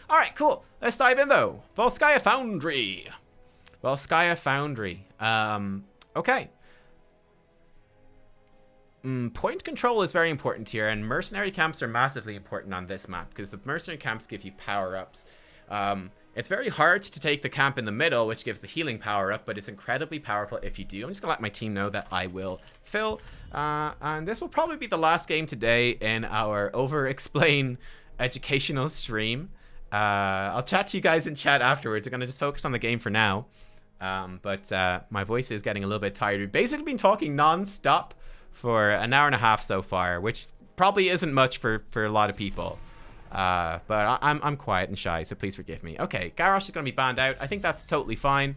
All right, cool. Let's dive in, though. Volskaya Foundry. Volskaya Foundry. Okay. Point control is very important here, and mercenary camps are massively important on this map because the mercenary camps give you power-ups. It's very hard to take the camp in the middle, which gives the healing power-up, but it's incredibly powerful if you do. I'm just going to let my team know that I will fill, and this will probably be the last game today in our over-explain educational stream. I'll chat to you guys in chat afterwards. I'm going to just focus on the game for now, but my voice is getting a little bit tired. We've basically been talking non-stop for an hour and a half so far, which probably isn't much for a lot of people. But I'm quiet and shy, so please forgive me. Okay, Garrosh is going to be banned out. I think that's totally fine.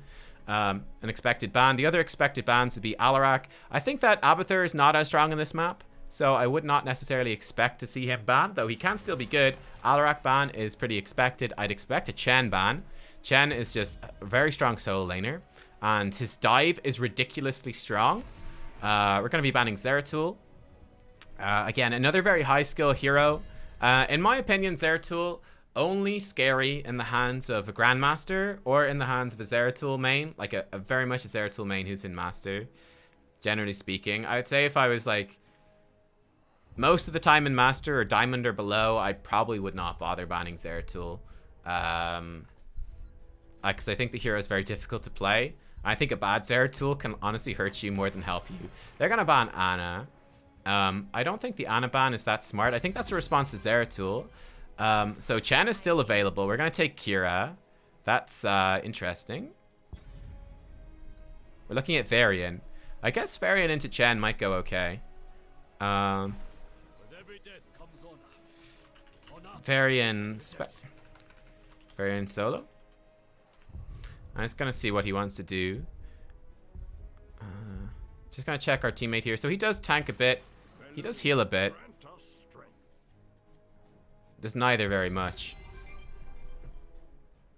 An expected ban. The other expected bans would be Alarak. I think that Abathur is not as strong in this map, so I would not necessarily expect to see him banned, though he can still be good. Alarak ban is pretty expected. I'd expect a Chen ban. Chen is just a very strong solo laner, and his dive is ridiculously strong. We're going to be banning Zeratul. Again, another very high skill hero. In my opinion, Zeratul only scary in the hands of a Grandmaster or in the hands of a Zeratul main, like a very much a Zeratul main who's in Master, generally speaking. I would say if I was like most of the time in Master or Diamond or below, I probably would not bother banning Zeratul. Because I think the hero is very difficult to play. I think a bad Zeratul can honestly hurt you more than help you. They're going to ban Ana. I don't think the Ana ban is that smart. I think that's a response to Zeratul. So Chen is still available. We're going to take Kira. That's interesting. We're looking at Varian. I guess Varian into Chen might go okay. Varian solo. I'm just going to see what he wants to do. Just going to check our teammate here. So he does tank a bit. He does heal a bit. Does neither very much.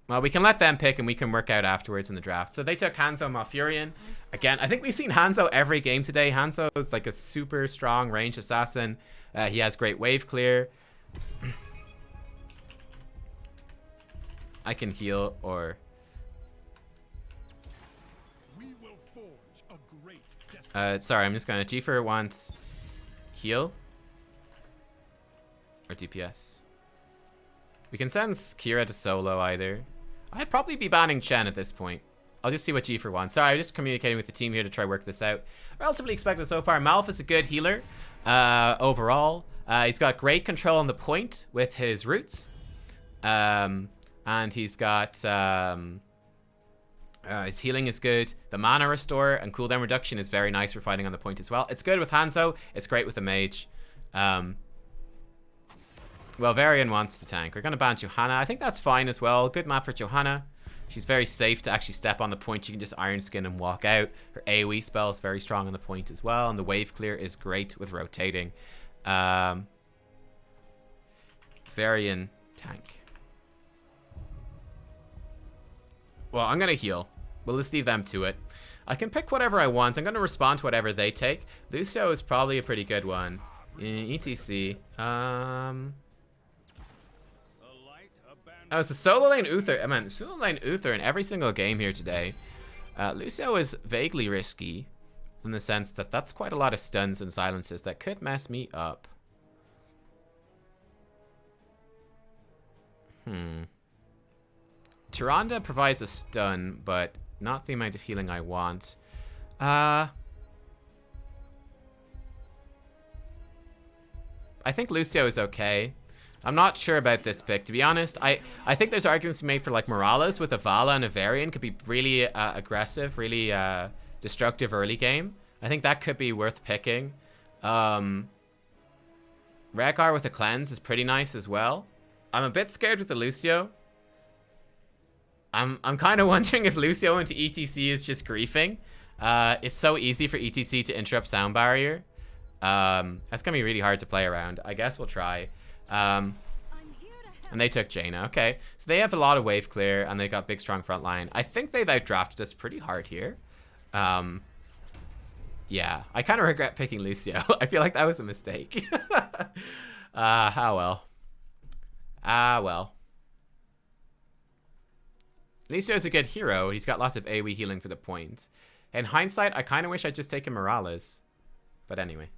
Well, we can let them pick and we can work out afterwards in the draft. So they took Hanzo Malfurion. Again, I think we've seen Hanzo every game today. Hanzo is like a super strong ranged assassin. He has great wave clear. I can heal or... sorry, I'm just gonna G4 wants heal or DPS. We can send Kira to solo either. I'd probably be banning Chen at this point. I'll just see what G4 wants. Sorry, I'm just communicating with the team here to try work this out. Relatively expected so far. Malf is a good healer overall. He's got great control on the point with his roots. And he's got... his healing is good. The mana restore and cooldown reduction is very nice for fighting on the point as well. It's good with Hanzo. It's great with the mage. Well, Varian wants to tank. We're going to ban Johanna. I think that's fine as well. Good map for Johanna. She's very safe to actually step on the point. She can just Iron Skin and walk out. Her AoE spell is very strong on the point as well. And the wave clear is great with rotating. Varian tank. Well, I'm going to heal. We'll just leave them to it. I can pick whatever I want. I'm going to respond to whatever they take. Lucio is probably a pretty good one. ETC. Oh, it's a solo lane Uther. I mean, solo lane Uther in every single game here today. Lucio is vaguely risky in the sense that that's quite a lot of stuns and silences that could mess me up. Tyrande provides a stun, but not the amount of healing I want. I think Lucio is okay. I'm not sure about this pick, to be honest. I think there's arguments to be made for like Morales with a Vala and a Varian could be really aggressive, really destructive early game. I think that could be worth picking. Rek'Ar with a cleanse is pretty nice as well. I'm a bit scared with the Lucio. I'm kind of wondering if Lucio into ETC is just griefing. It's so easy for ETC to interrupt sound barrier. That's gonna be really hard to play around. I guess we'll try. And they took Jaina. Okay, so they have a lot of wave clear and they got big strong front line. I think they've outdrafted us pretty hard here. Yeah, I kind of regret picking Lucio. I feel like that was a mistake. Ah well. Ah well. Lucio's a good hero. He's got lots of AoE healing for the point. In hindsight, I kind of wish I'd just taken Morales. But anyway.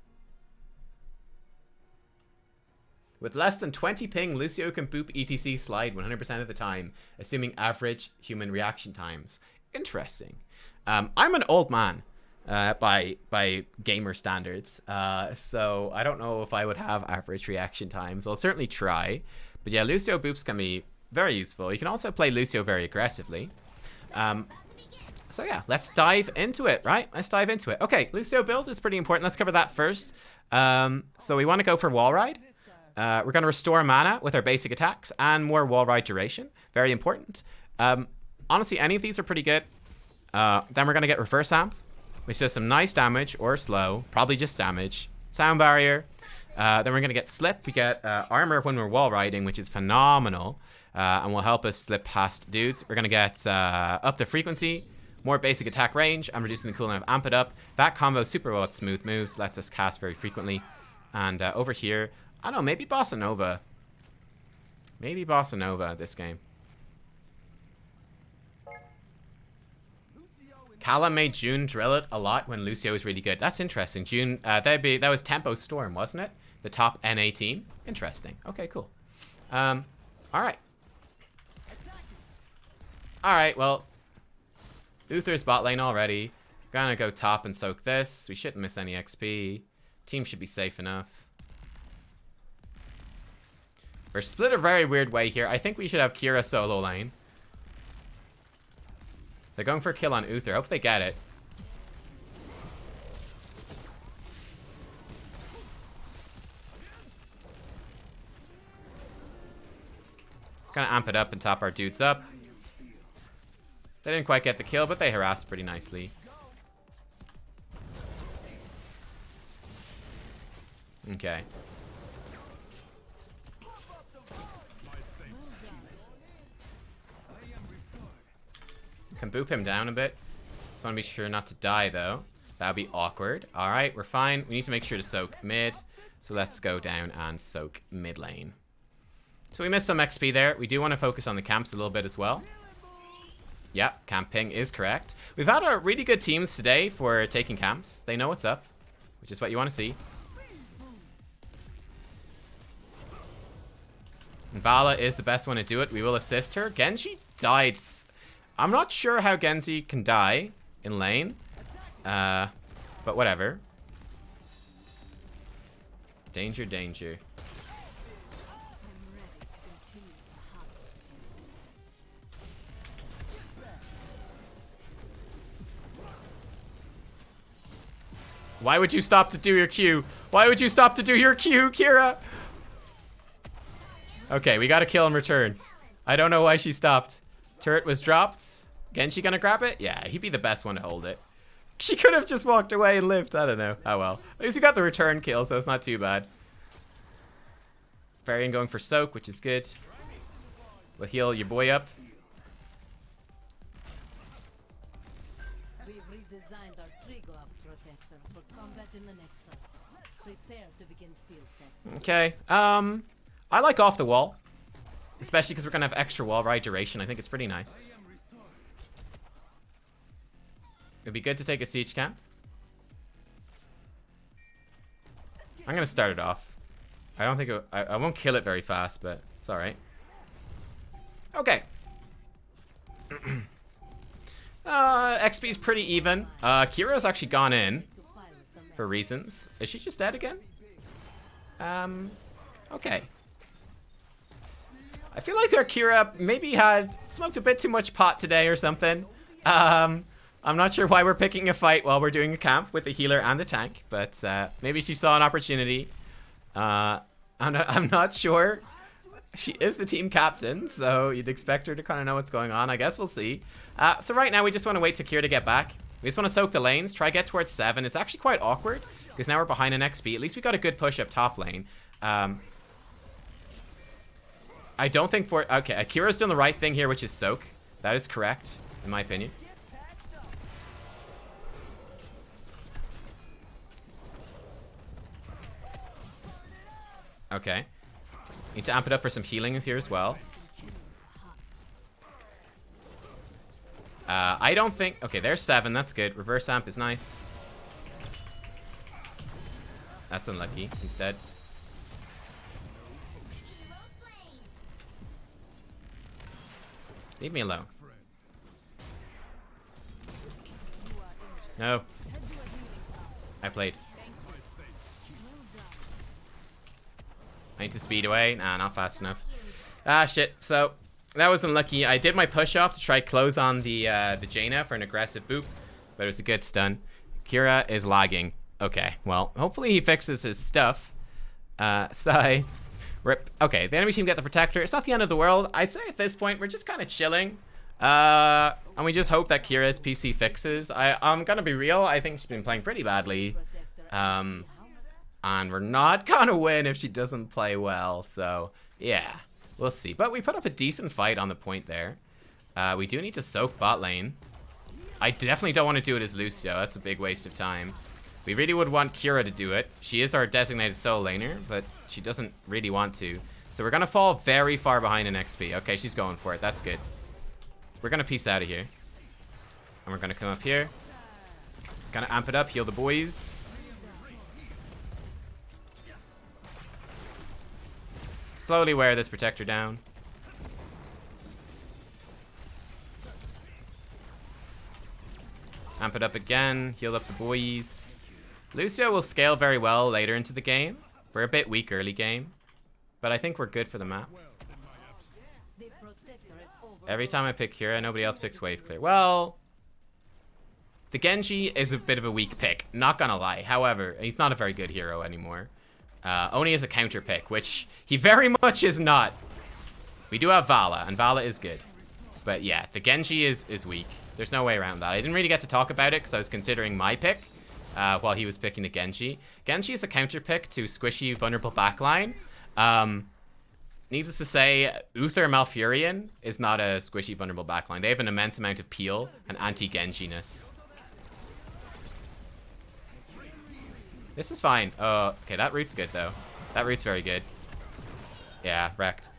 With less than 20 ping, Lucio can boop ETC slide 100% of the time, assuming average human reaction times. Interesting. I'm an old man by gamer standards, so I don't know if I would have average reaction times. I'll certainly try. But yeah, Lucio boops can be very useful. You can also play Lucio very aggressively. So yeah, let's dive into it, right? Let's dive into it. Okay, Lucio build is pretty important. Let's cover that first. So we want to go for wall ride. We're going to restore mana with our basic attacks and more wall ride duration. Very important. Honestly, any of these are pretty good. Then we're going to get reverse amp, which does some nice damage or slow. Probably just damage. Sound barrier. Then we're going to get slip. We get armor when we're wall riding, which is phenomenal. And will help us slip past dudes. We're going to get up the frequency, more basic attack range, and reducing the cooldown of amp it up. That combo super well with smooth moves. Lets us cast very frequently. And over here, I don't know, maybe Bossa Nova. Maybe Bossa Nova this game. Callum made June drill it a lot when Lucio was really good. That's interesting. June, that was Tempo Storm, wasn't it? The top NA team. Interesting. Okay, cool. All right. All right, well, Uther's bot lane already. Gonna go top and soak this. We shouldn't miss any XP. Team should be safe enough. We're split a very weird way here. I think we should have Kira solo lane. They're going for a kill on Uther. Hope they get it. Gonna amp it up and top our dudes up. They didn't quite get the kill, but they harassed pretty nicely. Okay. Can boop him down a bit. Just want to be sure not to die, though. That would be awkward. All right, we're fine. We need to make sure to soak mid. So let's go down and soak mid lane. So we missed some XP there. We do want to focus on the camps a little bit as well. Yep, camping is correct. We've had our really good teams today for taking camps. They know what's up, which is what you want to see. And Vala is the best one to do it. We will assist her. Genji died. I'm not sure how Genji can die in lane. But whatever. Danger, danger. Why would you stop to do your Q? Why would you stop to do your Q, Kira? Okay, we got a kill in return. I don't know why she stopped. Turret was dropped. Genji gonna grab it? Yeah, he'd be the best one to hold it. She could have just walked away and lived. I don't know. Oh well. At least we got the return kill, so it's not too bad. Varian going for soak, which is good. We'll heal your boy up. We've redesigned our Trigo protectors for combat in the Nexus. Prepare to begin field testing. Okay. I like off the wall. Especially because we're going to have extra wall ride duration. I think it's pretty nice. It'd be good to take a siege camp. I'm going to start it off. I don't think I won't kill it very fast, but it's alright. Okay. XP is pretty even. Kira's actually gone in for reasons. Is she just dead again? Okay. I feel like our Kira maybe had smoked a bit too much pot today or something. I'm not sure why we're picking a fight while we're doing a camp with the healer and the tank, but maybe she saw an opportunity. I'm not sure. She is the team captain, so you'd expect her to kind of know what's going on. I guess we'll see. So right now we just want to wait to Kira to get back. We just want to soak the lanes, try get towards 7. It's actually quite awkward because now we're behind an XP. At least we got a good push up top lane. I don't think for... Okay, Akira's doing the right thing here, which is soak. That is correct, in my opinion. Okay. Need to amp it up for some healing here as well. I don't think... Okay, there's 7. That's good. Reverse amp is nice. That's unlucky. He's dead. Leave me alone. No. I played. I need to speed away. Nah, not fast enough. Ah, shit. So, that was unlucky. I did my push-off to try close on the Jaina for an aggressive boop, but it was a good stun. Kira is lagging. Okay, well, hopefully he fixes his stuff. Sigh. Rip. Okay, the enemy team get the protector. It's not the end of the world. I'd say at this point, we're just kind of chilling. And we just hope that Kira's PC fixes. I'm gonna be real. I think she's been playing pretty badly. And we're not gonna win if she doesn't play well. So, yeah. We'll see. But we put up a decent fight on the point there. We do need to soak bot lane. I definitely don't want to do it as Lucio. That's a big waste of time. We really would want Kira to do it. She is our designated solo laner, but she doesn't really want to. So we're going to fall very far behind in XP. Okay, she's going for it. That's good. We're going to peace out of here. And we're going to come up here. Going to amp it up, heal the boys. Slowly wear this protector down. Amp it up again, heal up the boys. Lucio will scale very well later into the game. We're a bit weak early game, but I think we're good for the map. Every time I pick Kira, nobody else picks wave clear. Well, the Genji is a bit of a weak pick, not gonna lie. However, he's not a very good hero anymore. Only as a counter pick, which he very much is not. We do have Vala, and Vala is good. But yeah, the Genji is weak. There's no way around that. I didn't really get to talk about it because I was considering my pick while he was picking the Genji. Genji is a counter pick to squishy, vulnerable backline. Needless to say, Uther Malfurion is not a squishy, vulnerable backline. They have an immense amount of peel and anti-Genji-ness. This is fine. Okay, that root's good, though. That root's very good. Yeah, wrecked.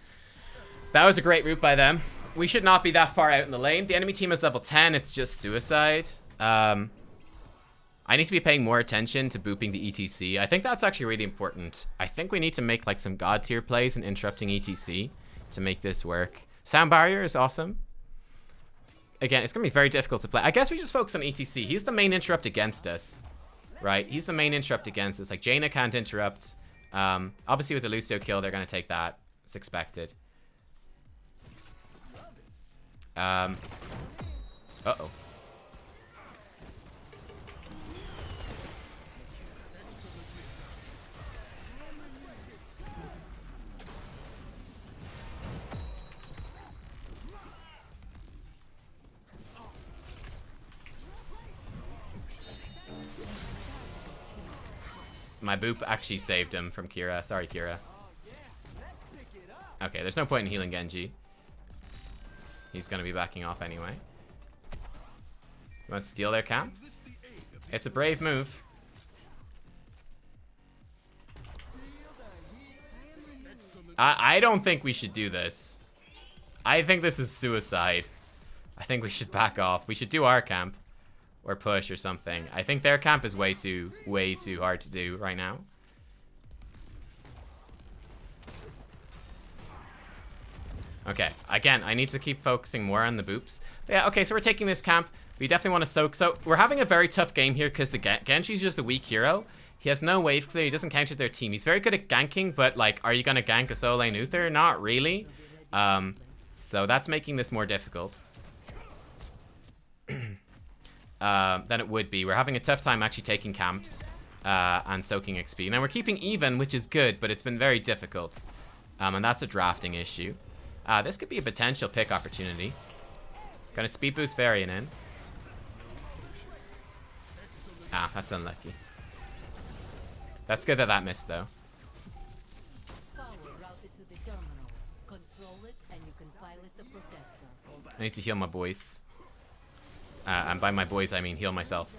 That was a great root by them. We should not be that far out in the lane. The enemy team is level 10. It's just suicide. I need to be paying more attention to booping the ETC. I think that's actually really important. I think we need to make like some god tier plays and interrupting ETC to make this work. Sound barrier is awesome. Again, it's going to be very difficult to play. I guess we just focus on ETC. He's the main interrupt against us. Right? He's the main interrupt against us. Like, Jaina can't interrupt. Obviously, with the Lucio kill, they're going to take that. It's expected. Uh-oh. My boop actually saved him from Kira. Sorry, Kira. Okay, there's no point in healing Genji. He's going to be backing off anyway. You want to steal their camp? It's a brave move. I don't think we should do this. I think this is suicide. I think we should back off. We should do our camp. Or push or something. I think their camp is way too hard to do right now. Okay, again, I need to keep focusing more on the boops. But yeah, okay, so we're taking this camp. We definitely want to soak. So we're having a very tough game here because the Genji's just a weak hero. He has no wave clear. He doesn't counter their team. He's very good at ganking, but like, are you going to gank a solo lane Uther? Not really. So that's making this more difficult. Than it would be. We're having a tough time actually taking camps and soaking XP. Now we're keeping even, which is good, but it's been very difficult. And that's a drafting issue. This could be a potential pick opportunity. Gonna speed boost Varian in. Ah, that's unlucky. That's good that that missed though. I need to heal my boys. And by my boys, I mean heal myself.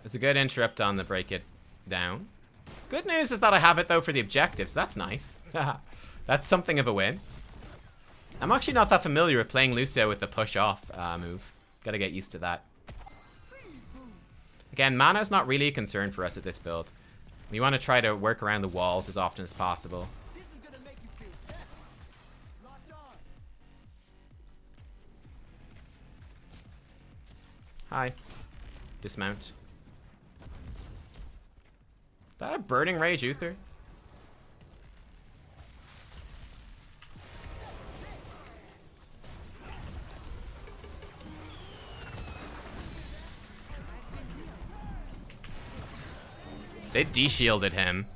It's a good interrupt on the break it down. Good news is that I have it, though, for the objectives. That's nice. That's something of a win. I'm actually not that familiar with playing Lucio with the push off move. Gotta get used to that. Again, mana's not really a concern for us with this build. We want to try to work around the walls as often as possible. Hi. Dismount. Is that a Burning Rage Uther? They de-shielded him.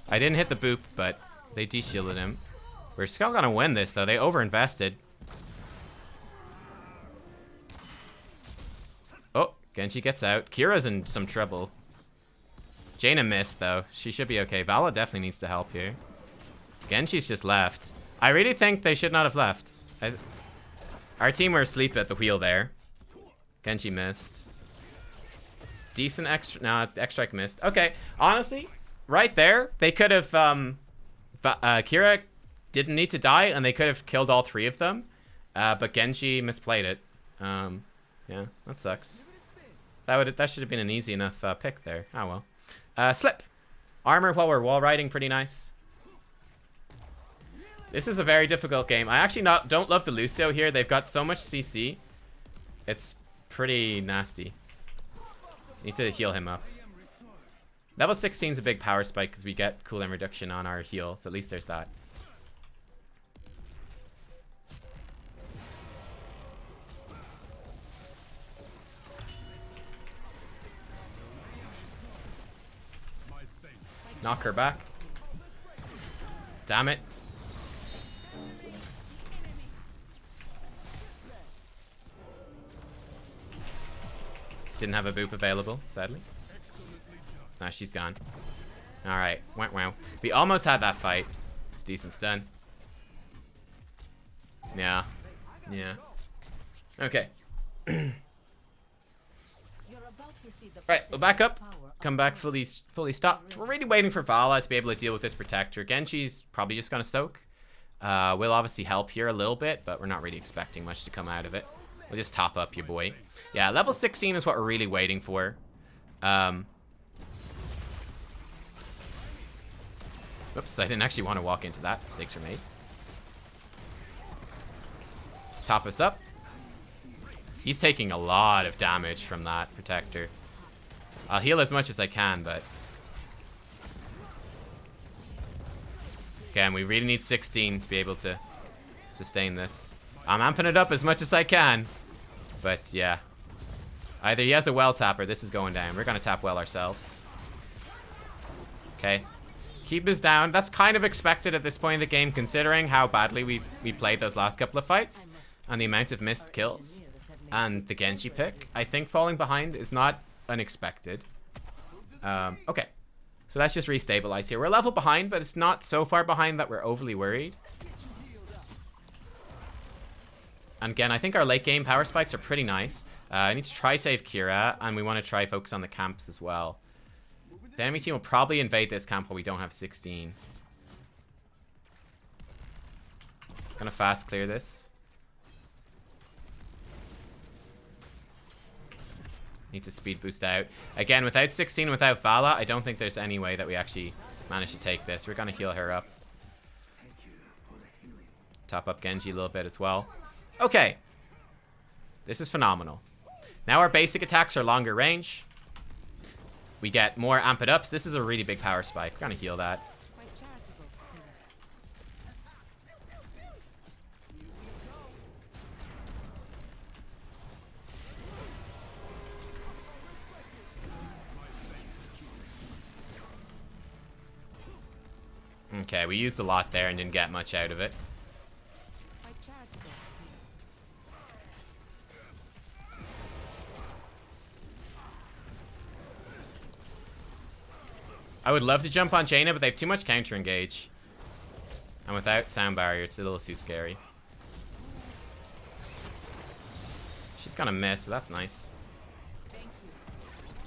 I didn't hit the boop, but they de-shielded him. We're still gonna win this, though. They overinvested. Oh, Genji gets out. Kira's in some trouble. Jaina missed, though. She should be okay. Vala definitely needs to help here. Genji's just left. I really think they should not have left. Our team were asleep at the wheel there. Genji missed. Decent extra... No, X-Strike missed. Okay, honestly, right there, they could have... Kira didn't need to die, and they could have killed all three of them. But Genji misplayed it. Yeah, that sucks. That should have been an easy enough pick there. Oh well. Slip. Armor while we're wall riding, pretty nice. This is a very difficult game. I actually don't love the Lucio here. They've got so much CC. It's pretty nasty. Need to heal him up. Level 16 is a big power spike because we get cooldown reduction on our heal. So at least there's that. Knock her back. Damn it. Didn't have a boop available, sadly. Nah, she's gone. Alright, wow. We almost had that fight. It's decent stun. Yeah. Okay. Right, we'll back up. Come back fully stocked. We're really waiting for Vala to be able to deal with this protector. Genji's probably just gonna soak. We'll obviously help here a little bit, but we're not really expecting much to come out of it. We'll just top up your boy. Yeah, level 16 is what we're really waiting for. Whoops, I didn't actually want to walk into that. Mistakes were made. Let's top us up. He's taking a lot of damage from that protector. I'll heal as much as I can, but... Again, we really need 16 to be able to sustain this. I'm amping it up as much as I can. But, yeah. Either he has a well tapper. This is going down. We're going to tap well ourselves. Okay. Keep us down. That's kind of expected at this point in the game, considering how badly we played those last couple of fights. And the amount of missed kills. And the Genji pick. I think falling behind is not unexpected. Okay. So let's just restabilize here. We're a level behind, but it's not so far behind that we're overly worried. And again, I think our late game power spikes are pretty nice. I need to try save Kira, and we want to try focus on the camps as well. The enemy team will probably invade this camp while we don't have 16. Gonna fast clear this. Need to speed boost out. Again, without 16, without Vala, I don't think there's any way that we actually manage to take this. We're gonna heal her up. Top up Genji a little bit as well. Okay. This is phenomenal. Now our basic attacks are longer range. We get more amped ups. This is a really big power spike. We're gonna heal that. Okay, we used a lot there and didn't get much out of it. I would love to jump on Jaina, but they have too much counter engage. And without sound barrier, it's a little too scary. She's gonna miss, so that's nice.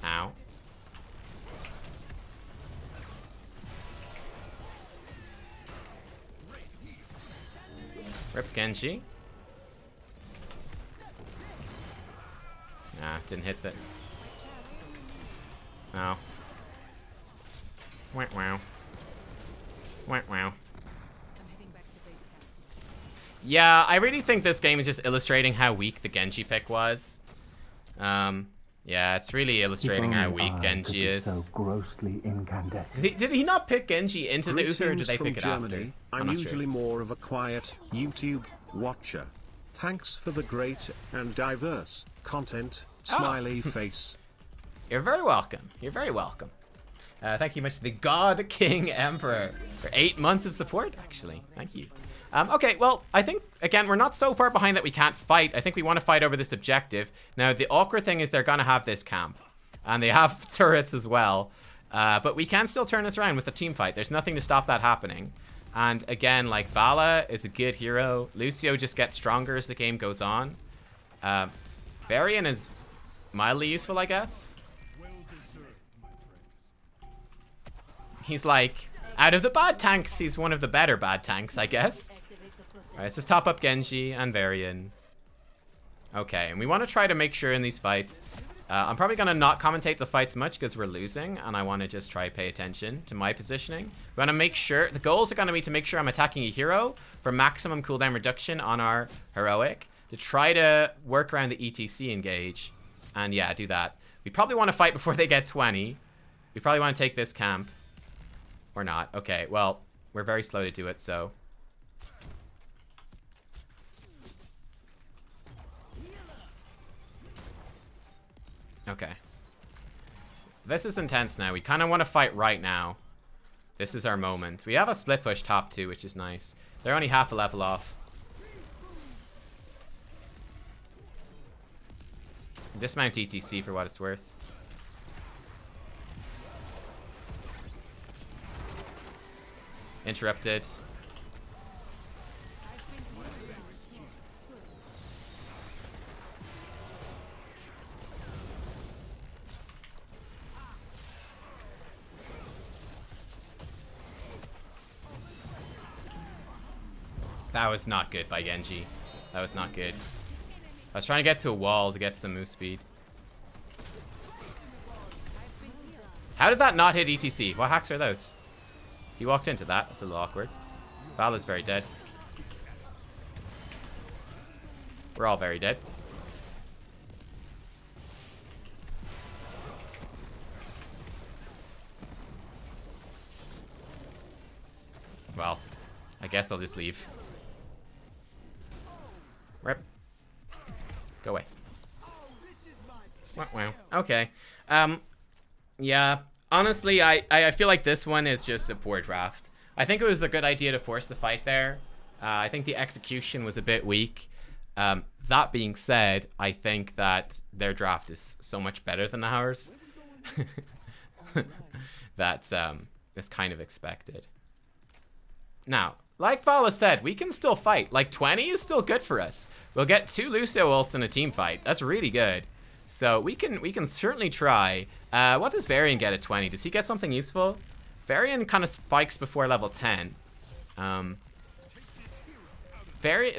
Ow. Rip Genji. Nah, didn't hit the... Oh. Wow, wow. Wow, wow. Yeah, I really think this game is just illustrating how weak the Genji pick was. Yeah, it's really illustrating how weak Genji is. So grossly incandescent. Did he not pick Genji into the Uther, or did they pick it Germany. after? I'm usually more of a quiet YouTube watcher. Thanks for the great and diverse content. Smiley face. You're very welcome. You're very welcome. Thank you much to the God King Emperor for 8 months of support, actually. Thank you. Okay, well, I think, again, we're not so far behind that we can't fight. I think we want to fight over this objective. Now, the awkward thing is they're going to have this camp. And they have turrets as well. But we can still turn this around with the team fight. There's nothing to stop that happening. And again, like, Vala is a good hero. Lucio just gets stronger as the game goes on. Varian is mildly useful, I guess. He's like, out of the bad tanks, he's one of the better bad tanks, I guess. Alright, let's just top up Genji and Varian. Okay, and we want to try to make sure in these fights... I'm probably going to not commentate the fights much because we're losing, and I want to just try pay attention to my positioning. We want to make sure... The goals are going to be to make sure I'm attacking a hero for maximum cooldown reduction on our heroic, to try to work around the ETC engage. And yeah, do that. We probably want to fight before they get 20. We probably want to take this camp. Or not. Okay, well, we're very slow to do it, so... Okay. This is intense now. We kind of want to fight right now. This is our moment. We have a split push top 2, which is nice. They're only half a level off. Dismount ETC for what it's worth. Interrupted. That was not good by Genji. That was not good. I was trying to get to a wall to get some move speed. How did that not hit ETC? What hacks are those? He walked into that. That's a little awkward. Vala's very dead. We're all very dead. Well, I guess I'll just leave. Rip. Go away. Wow. Okay. Yeah. Honestly, I feel like this one is just a poor draft. I think it was a good idea to force the fight there. I think the execution was a bit weak. That being said, I think that their draft is so much better than ours. That's kind of expected. Now, like Vala said, we can still fight. Like, 20 is still good for us. We'll get 2 Lucio ults in a team fight. That's really good. So we can certainly try. What does Varian get at 20? Does he get something useful? Varian kind of spikes before level 10.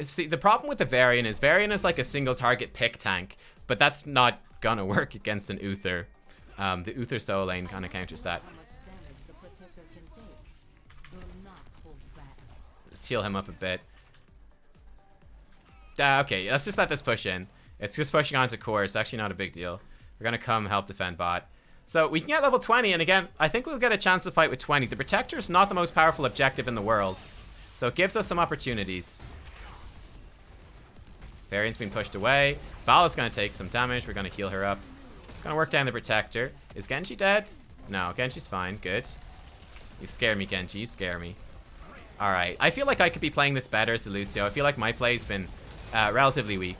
See, the problem with the Varian is like a single target pick tank, but that's not gonna work against an Uther. The Uther solo lane kind of counters that. Just heal him up a bit. Okay, let's just let this push in. It's just pushing onto core. It's actually not a big deal. We're going to come help defend bot. So we can get level 20, and again, I think we'll get a chance to fight with 20. The Protector's not the most powerful objective in the world, so it gives us some opportunities. Varian's been pushed away. Vala's going to take some damage. We're going to heal her up. Going to work down the Protector. Is Genji dead? No, Genji's fine. Good. You scare me, Genji. You scare me. Alright. I feel like I could be playing this better as the Lucio. I feel like my play's been relatively weak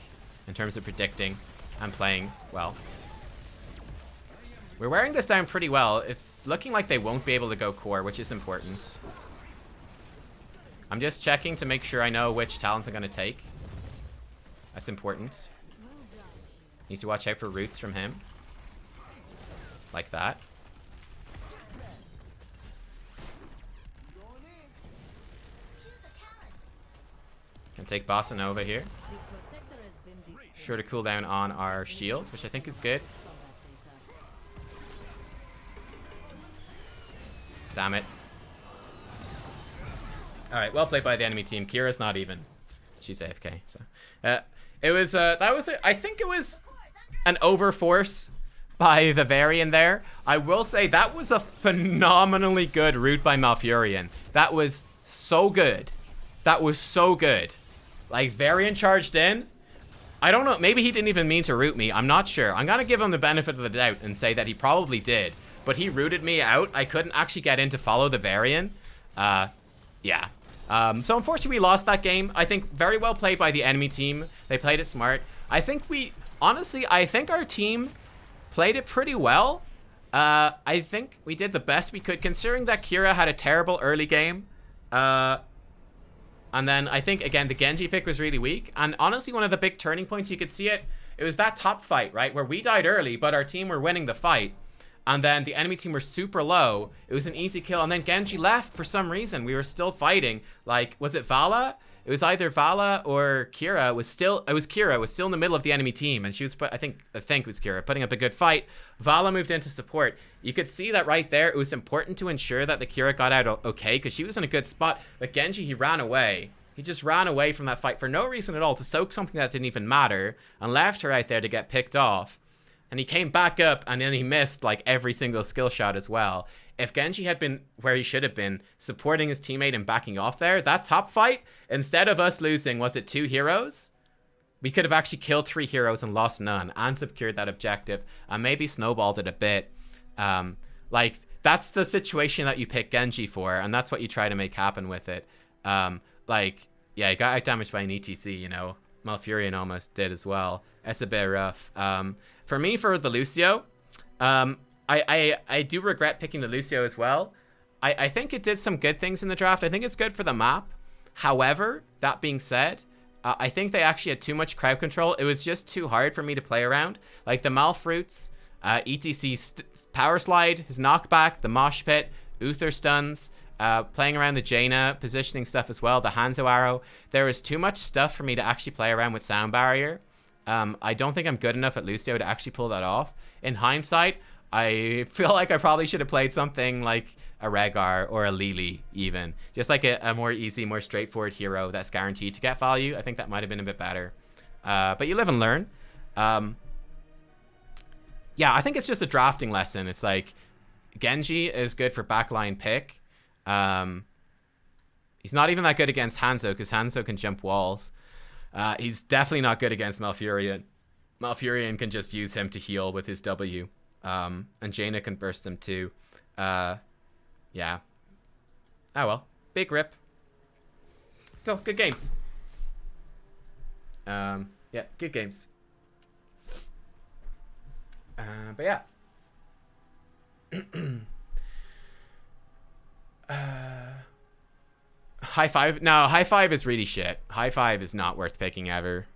in terms of predicting and playing well. We're wearing this down pretty well. It's looking like they won't be able to go core, which is important. I'm just checking to make sure I know which talents I'm going to take. That's important. Need to watch out for roots from him. Like that. Can take Bossa Nova here. The protector has been destroyed. Sure to cool down on our shield, which I think is good. Damn it. Alright, well played by the enemy team. Kira's not even. She's AFK, so. It was, I think it was an overforce by the Varian there. I will say that was a phenomenally good route by Malfurion. That was so good. That was so good. Like, Varian charged in. I don't know, maybe he didn't even mean to root me. I'm not sure. I'm gonna give him the benefit of the doubt and say that he probably did. But he rooted me out. I couldn't actually get in to follow the Varian. Yeah. So unfortunately we lost that game. I think very well played by the enemy team. They played it smart. I think honestly, I think our team played it pretty well. I think we did the best we could, considering that Kira had a terrible early game. And then I think, again, the Genji pick was really weak. And honestly, one of the big turning points, you could see it was that top fight, right? Where we died early, but our team were winning the fight. And then the enemy team were super low. It was an easy kill. And then Genji left for some reason. We were still fighting. Like, was it Vala? It was either Vala or Kira. It was Kira was still in the middle of the enemy team. And she was, I think it was Kira, putting up a good fight. Vala moved into support. You could see that right there. It was important to ensure that the Kira got out okay, because she was in a good spot. But Genji, he ran away. He just ran away from that fight for no reason at all, to soak something that didn't even matter, and left her out there to get picked off. And he came back up, and then he missed like every single skill shot as well. If Genji had been where he should have been, supporting his teammate and backing off there, that top fight, instead of us losing, was it 2 heroes? We could have actually killed 3 heroes and lost none, and secured that objective, and maybe snowballed it a bit. Like, that's the situation that you pick Genji for, and that's what you try to make happen with it. Like, yeah, he got out damaged by an ETC, you know. Malfurion almost did as well. It's a bit rough. For me, for the Lucio, I do regret picking the Lucio as well. I think it did some good things in the draft. I think it's good for the map. However, that being said, I think they actually had too much crowd control. It was just too hard for me to play around. Like the Malfruits, ETC power slide, his knockback, the mosh pit, Uther stuns, playing around the Jaina, positioning stuff as well, the Hanzo arrow. There was too much stuff for me to actually play around with sound barrier. I don't think I'm good enough at Lucio to actually pull that off. In hindsight, I feel like I probably should have played something like a Rhaegar or a Lili even. Just like a more easy, more straightforward hero that's guaranteed to get value. I think that might have been a bit better. But you live and learn. Yeah, I think it's just a drafting lesson. It's like Genji is good for backline pick. He's not even that good against Hanzo, because Hanzo can jump walls. He's definitely not good against Malfurion. Malfurion can just use him to heal with his W. And Jaina can burst him too. Yeah. Oh well. Big rip. Still, good games. Yeah, good games. But yeah. High five. No, high five is really shit. High five is not worth picking ever.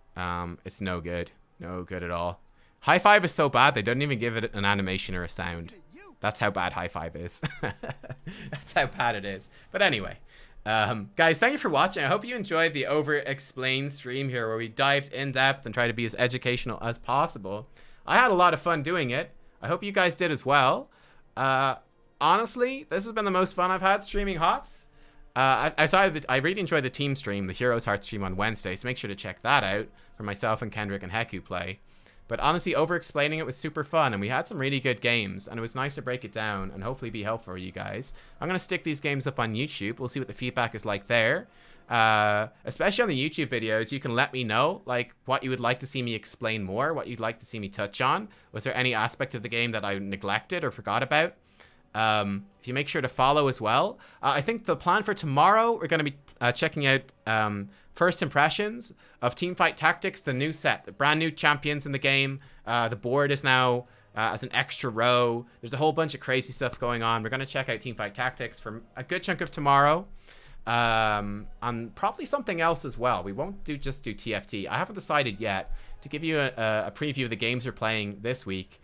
It's no good. No good at all. High five is so bad they don't even give it an animation or a sound. That's how bad high five is. That's how bad it is. But anyway, guys, thank you for watching. I hope you enjoyed the over-explained stream here, where we dived in depth and tried to be as educational as possible. I had a lot of fun doing it. I hope you guys did as well. Honestly, this has been the most fun I've had streaming HOTS. I really enjoyed the team stream, the Heroes Heart stream on Wednesday, so make sure to check that out for myself and Kendrick and Heku play. But honestly, over-explaining it was super fun, and we had some really good games, and it was nice to break it down and hopefully be helpful for you guys. I'm going to stick these games up on YouTube. We'll see what the feedback is like there. Especially on the YouTube videos, you can let me know like what you would like to see me explain more, what you'd like to see me touch on. Was there any aspect of the game that I neglected or forgot about? If you make sure to follow as well. I think the plan for tomorrow, we're going to be checking out first impressions of Teamfight Tactics, the new set, the brand new champions in the game. The board is now as an extra row. There's a whole bunch of crazy stuff going on. We're going to check out Teamfight Tactics for a good chunk of tomorrow. And probably something else as well. We won't just do TFT. I haven't decided yet. To give you a preview of the games we're playing this week.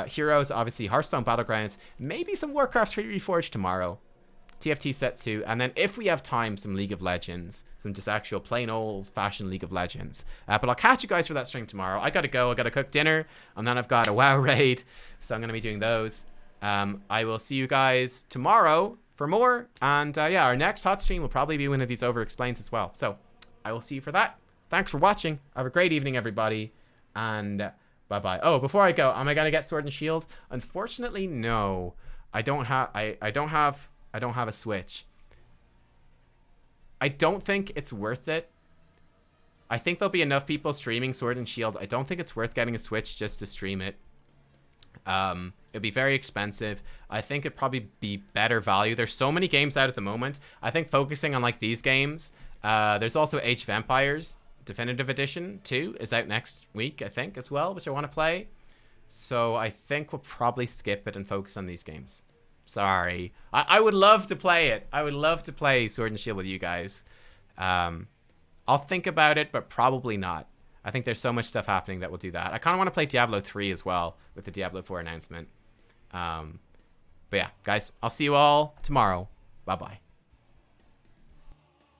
Heroes, obviously, Hearthstone Battlegrounds, maybe some Warcraft 3 Reforged tomorrow. TFT set 2, and then if we have time, some League of Legends, some just actual plain old-fashioned League of Legends. But I'll catch you guys for that stream tomorrow. I gotta go. I gotta cook dinner, and then I've got a WoW raid, so I'm gonna be doing those. I will see you guys tomorrow for more, and yeah, our next hot stream will probably be one of these over explains as well. So I will see you for that. Thanks for watching. Have a great evening, everybody, and bye-bye. Oh, before I go, am I gonna get Sword and Shield? Unfortunately, no. I don't have a Switch. I don't think it's worth it. I think there'll be enough people streaming Sword and Shield. I don't think it's worth getting a Switch just to stream it. It'd be very expensive. I think it'd probably be better value. There's so many games out at the moment. I think focusing on like these games. There's also Age of Empires Definitive Edition 2 is out next week, I think, as well, which I want to play. So I think we'll probably skip it and focus on these games. Sorry. I would love to play it. I would love to play Sword and Shield with you guys. I'll think about it, but probably not. I think there's so much stuff happening that will do that. I kind of want to play Diablo 3 as well with the Diablo 4 announcement. But yeah, guys, I'll see you all tomorrow. Bye-bye.